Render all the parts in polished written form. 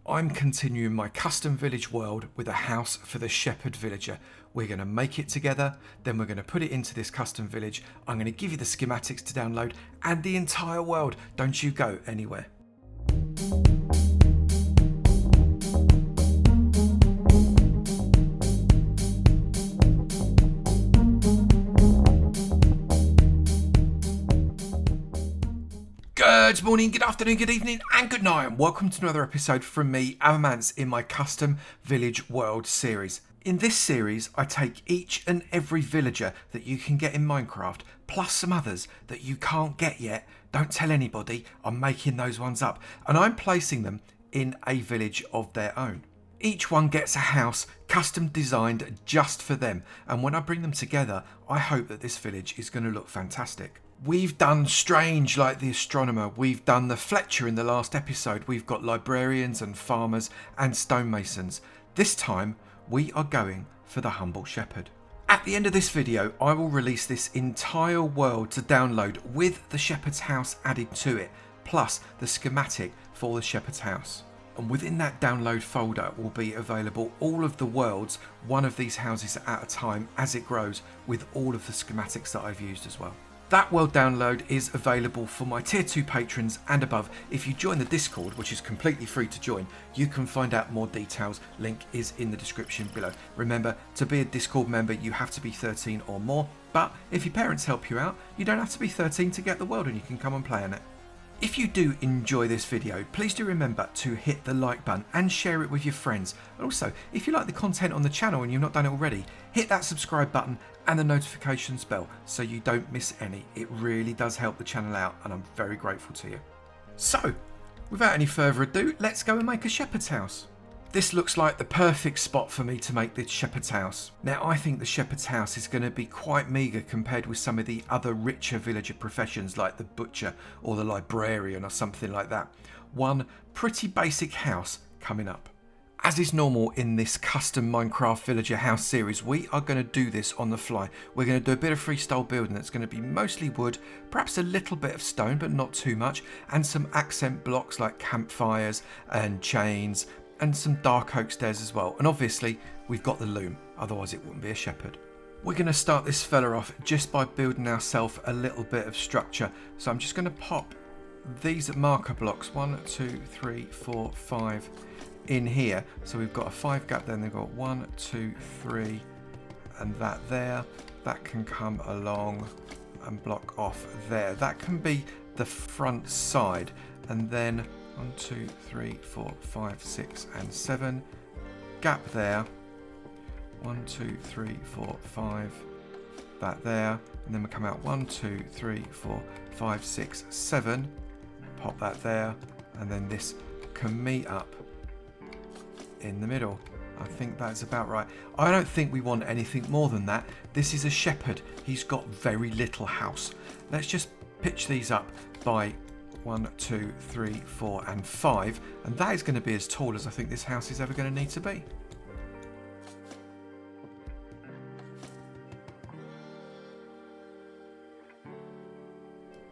I'm continuing my custom village world with a house for the shepherd villager. We're going to make it together, then we're going to put it into this custom village. I'm going to give you the schematics to download and the entire world. Don't you go anywhere. Good morning, good afternoon, good evening, and good night, and welcome to another episode from me, Avomance, in my Custom Village World series. In this series, I take each and every villager that you can get in Minecraft, plus some others that you can't get yet. Don't tell anybody, I'm making those ones up, and I'm placing them in a village of their own. Each one gets a house custom designed just for them, and when I bring them together, I hope that this village is going to look fantastic. We've done Strange like the astronomer, we've done the Fletcher in the last episode, we've got librarians and farmers and stonemasons. This time we are going for the humble shepherd. At the end of this video I will release this entire world to download with the shepherd's house added to it, plus the schematic for the shepherd's house. And within that download folder will be available all of the worlds, one of these houses at a time as it grows, with all of the schematics that I've used as well. That world download is available for my tier 2 patrons and above. If you join the Discord, which is completely free to join, you can find out more details. Link is in the description below. Remember, to be a Discord member you have to be 13 or more, but if your parents help you out, you don't have to be 13 to get the world and you can come and play on it. If you do enjoy this video, please do remember to hit the like button and share it with your friends. And also, if you like the content on the channel and you've not done it already, hit that subscribe button and the notifications bell so you don't miss any. It really does help the channel out and I'm very grateful to you. So, without any further ado, let's go and make a shepherd's house. This looks like the perfect spot for me to make this shepherd's house. Now I think the shepherd's house is going to be quite meagre compared with some of the other richer villager professions like the butcher or the librarian or something like that. One pretty basic house coming up. As is normal in this custom Minecraft villager house series, we are going to do this on the fly. We're going to do a bit of freestyle building that's going to be mostly wood, perhaps a little bit of stone but not too much, and some accent blocks like campfires and chains, and some dark oak stairs as well. And obviously we've got the loom, otherwise it wouldn't be a shepherd. We're going to start this fella off just by building ourselves a little bit of structure. So I'm just going to pop these marker blocks 1, 2, 3, 4, 5 in here. So we've got a 5 gap there, and they've got 1, 2, 3 and that there. That can come along and block off there. That can be the front side, and then 1, 2, 3, 4, 5, 6 and 7 gap there. 1, 2, 3, 4, 5 that there, and then we come out 1, 2, 3, 4, 5, 6, 7, pop that there, and then this can meet up in the middle. I think that's about right. I don't think we want anything more than that. This is a shepherd, he's got very little house. Let's just pitch these up by 1, 2, 3, 4 and 5, and that is going to be as tall as I think this house is ever going to need to be.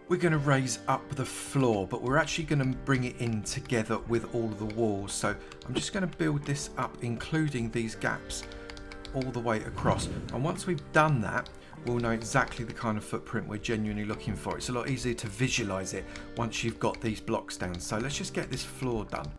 We're going to raise up the floor, but we're actually going to bring it in together with all the walls. So I'm just going to build this up, including these gaps, all the way across. And once we've done that, we'll know exactly the kind of footprint we're genuinely looking for. It's a lot easier to visualize it once you've got these blocks down. So let's just get this floor done.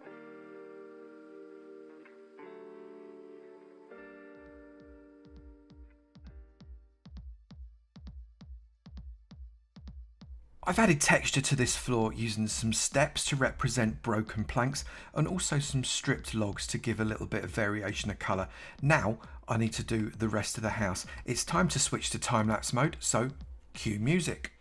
I've added texture to this floor using some steps to represent broken planks and also some stripped logs to give a little bit of variation of colour. Now I need to do the rest of the house. It's time to switch to time-lapse mode, so cue music.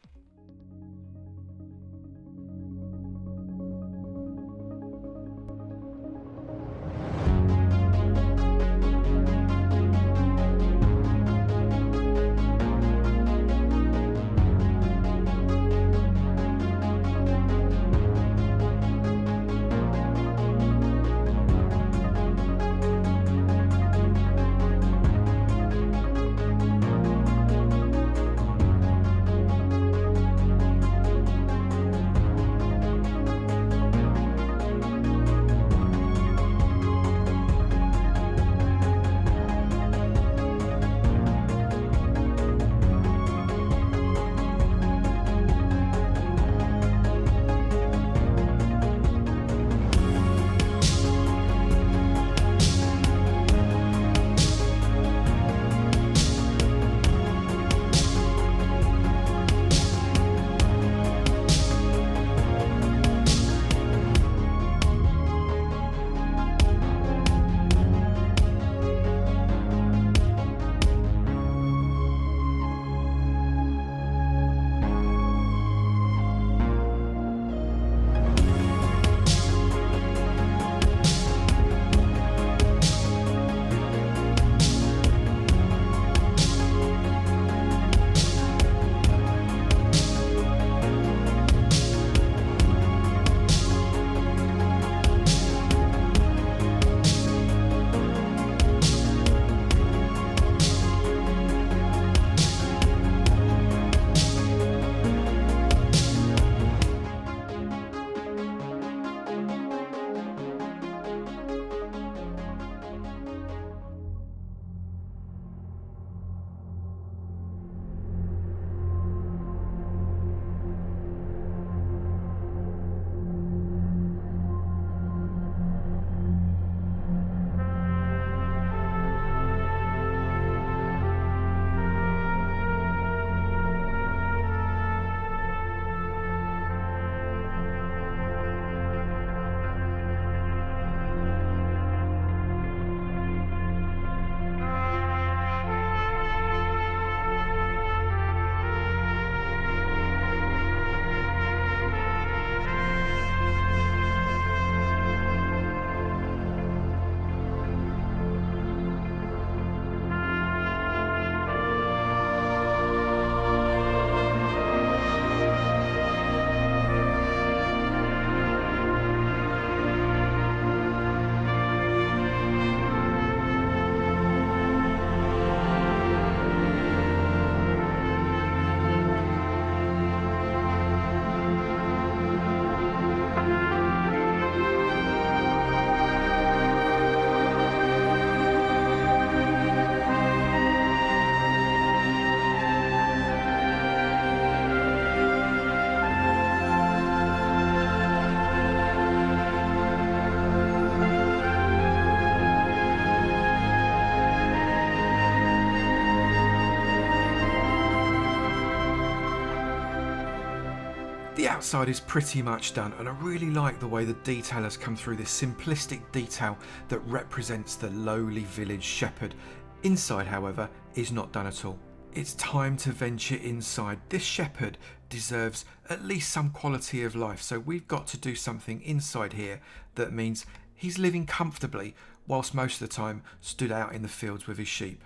The outside is pretty much done, and I really like the way the detail has come through, this simplistic detail that represents the lowly village shepherd. Inside, however, is not done at all. It's time to venture inside. This shepherd deserves at least some quality of life, so we've got to do something inside here that means he's living comfortably whilst most of the time stood out in the fields with his sheep.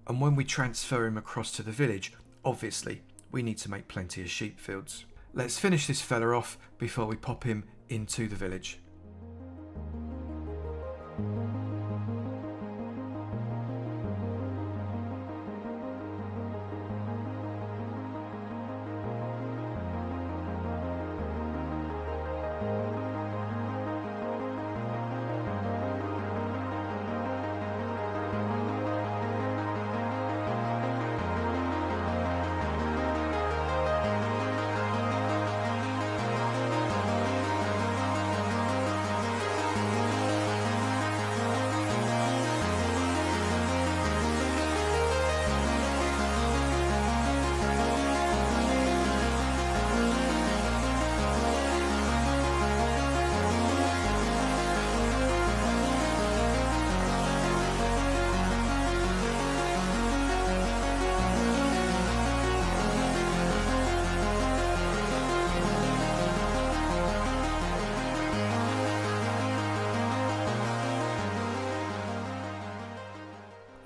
And when we transfer him across to the village, obviously we need to make plenty of sheep fields. Let's finish this fella off before we pop him into the village.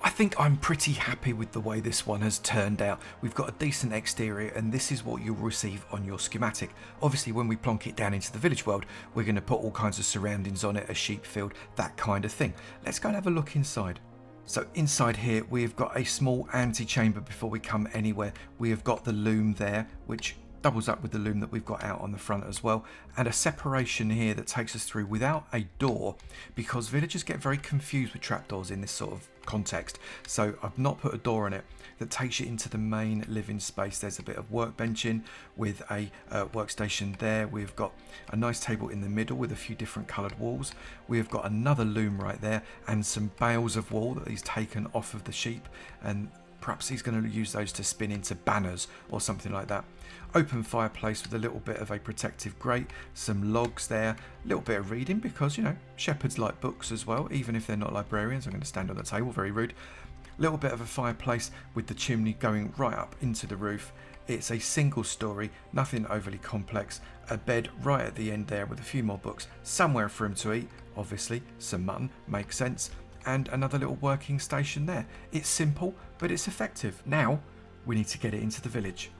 I think I'm pretty happy with the way this one has turned out. We've got a decent exterior, and this is what you'll receive on your schematic. Obviously, when we plonk it down into the village world, we're going to put all kinds of surroundings on it, a sheep field, that kind of thing. Let's go and have a look inside. So inside here, we've got a small antechamber before we come anywhere. We have got the loom there, which doubles up with the loom that we've got out on the front as well, and a separation here that takes us through without a door, because villagers get very confused with trapdoors in this sort of context. So I've not put a door on it that takes you into the main living space. There's a bit of workbenching with a workstation there. We've got a nice table in the middle with a few different coloured walls. We've got another loom right there and some bales of wool that he's taken off of the sheep, and perhaps he's going to use those to spin into banners or something like that. Open fireplace with a little bit of a protective grate, some logs there, a little bit of reading because, you know, shepherds like books as well, even if they're not librarians. I'm going to stand on the table, very rude. Little bit of a fireplace with the chimney going right up into the roof. It's a single story, nothing overly complex. A bed right at the end there with a few more books, somewhere for him to eat, obviously, some mutton, makes sense, and another little working station there. It's simple, but it's effective. Now, we need to get it into the village.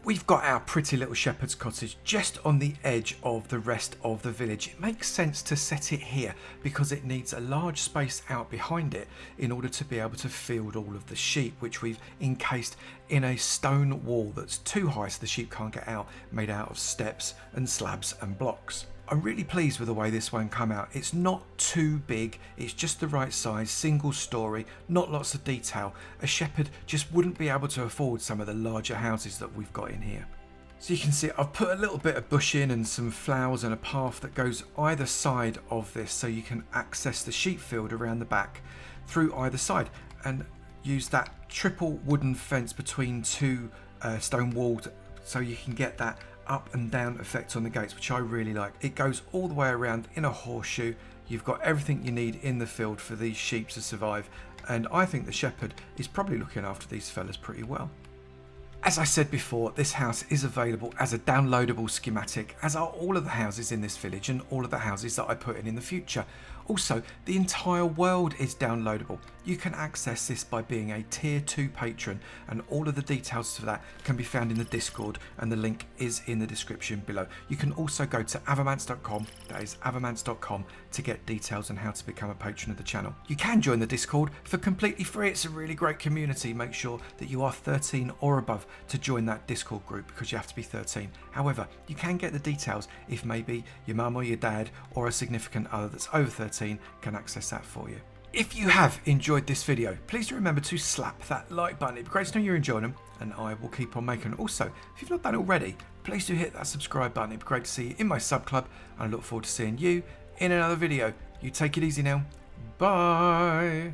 We've got our pretty little shepherd's cottage just on the edge of the rest of the village. It makes sense to set it here because it needs a large space out behind it in order to be able to field all of the sheep, which we've encased in a stone wall that's too high so the sheep can't get out, made out of steps and slabs and blocks. I'm really pleased with the way this one come out. It's not too big, it's just the right size, single story, not lots of detail. A shepherd just wouldn't be able to afford some of the larger houses that we've got in here. So you can see I've put a little bit of bush in and some flowers and a path that goes either side of this so you can access the sheep field around the back through either side, and use that triple wooden fence between two stone walls so you can get that up and down effect on the gates, which I really like. It goes all the way around in a horseshoe. You've got everything you need in the field for these sheep to survive, and I think the shepherd is probably looking after these fellas pretty well. As I said before, this house is available as a downloadable schematic, as are all of the houses in this village and all of the houses that I put in the future. Also, the entire world is downloadable. You can access this by being a tier 2 patron, and all of the details for that can be found in the Discord, and the link is in the description below. You can also go to avomance.com, that is avomance.com, to get details on how to become a patron of the channel. You can join the Discord for completely free. It's a really great community. Make sure that you are 13 or above to join that Discord group because you have to be 13. However, you can get the details if maybe your mum or your dad or a significant other that's over 13 can access that for you. If you have enjoyed this video, please do remember to slap that like button. It'd be great to know you're enjoying them, and I will keep on making them. Also, if you've not done already, please do hit that subscribe button. It'd be great to see you in my sub club, and I look forward to seeing you in another video. You take it easy now. Bye.